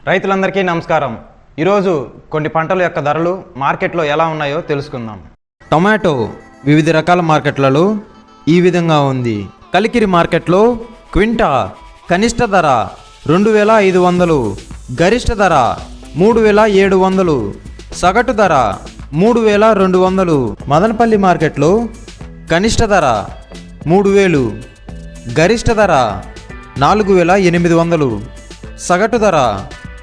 రైతులందరికీ నమస్కారం. ఈరోజు కొన్ని పంటల యొక్క ధరలు మార్కెట్లో ఎలా ఉన్నాయో తెలుసుకుందాం. టొమాటో వివిధ రకాల మార్కెట్లలో ఈ విధంగా ఉంది. కలికిరి మార్కెట్లో క్వింటా కనిష్ట ధర 2500, గరిష్ట ధర 3700, సగటు ధర 3200. మదనపల్లి మార్కెట్లో కనిష్ట ధర 3000, గరిష్ట ధర 4800, సగటు ధర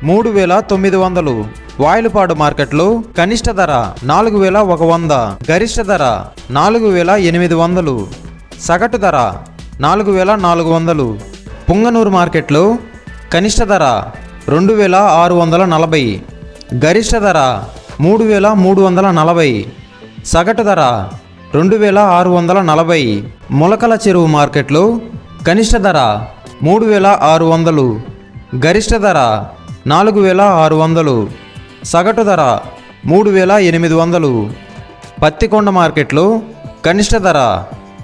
3900. వాయిలపాడు మార్కెట్లో కనిష్ట ధర 4100, గరిష్ట ధర 4800, సగటు ధర 4400. పుంగనూరు మార్కెట్లో కనిష్ట ధర 2640, గరిష్ట ధర 3340, సగటు ధర 2640. మొలకల చెరువు మార్కెట్లో కనిష్ట ధర 3600, గరిష్ట ధర 4600, సగటు ధర 3800. పత్తికొండ మార్కెట్లో కనిష్ట ధర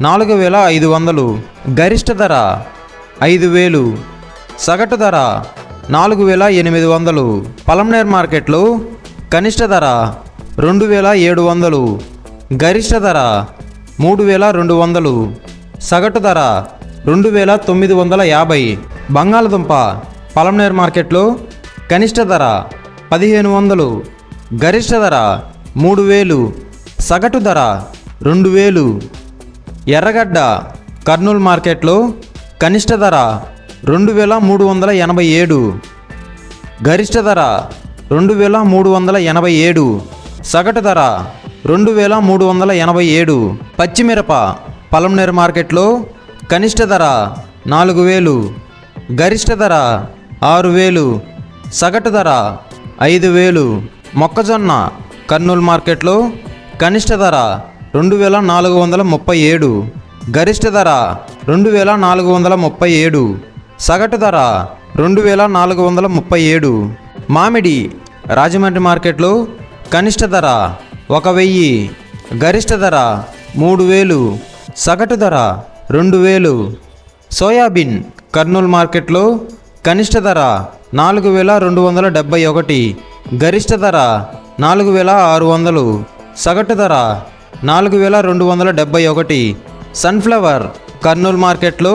4500, గరిష్ట ధర 5000, సగటు ధర 4800. పలమనేర్ మార్కెట్లో కనిష్ట ధర 2700, గరిష్ట ధర 3200, సగటు ధర 2950. బంగాళదుంప పలమనేర్ మార్కెట్లో కనిష్ట ధర 1500, గరిష్ట ధర 3000, సగటు ధర 2000. ఎర్రగడ్డ కర్నూలు మార్కెట్లో కనిష్ట ధర 2387, గరిష్ట ధర 2387, సగటు ధర 2387. పచ్చిమిరప పలమనేరు మార్కెట్లో కనిష్ట ధర 4000, గరిష్ట ధర 6000, సగటు ధర 5000. మొక్కజొన్న కర్నూలు మార్కెట్లో కనిష్ట ధర 2437, గరిష్ట ధర 2437, సగటు ధర 2437. మామిడి రాజమండ్రి మార్కెట్లో కనిష్ట ధర 1000, గరిష్ట ధర 3000, సగటు ధర 2000. సోయాబీన్ కర్నూలు మార్కెట్లో కనిష్ట ధర 4271, గరిష్ట ధర 4600, సగటు ధర 4271. సన్ఫ్లవర్ కర్నూలు మార్కెట్లో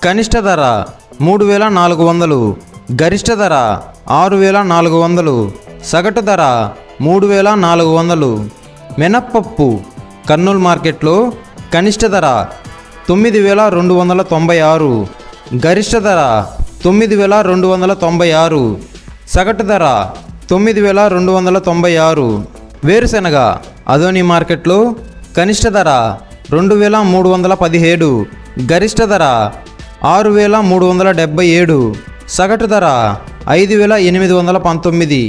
కనిష్ట ధర 3400, గరిష్ట ధర 6400, సగటు ధర 3400. మినప్పప్పు కర్నూలు మార్కెట్లో కనిష్ట ధర 9296, గరిష్ట ధర 9296, సగటు ధర 9296. వేరుశెనగ అదోని మార్కెట్లో కనిష్ట ధర 2317, గరిష్ట ధర 6377, సగటు ధర 5819.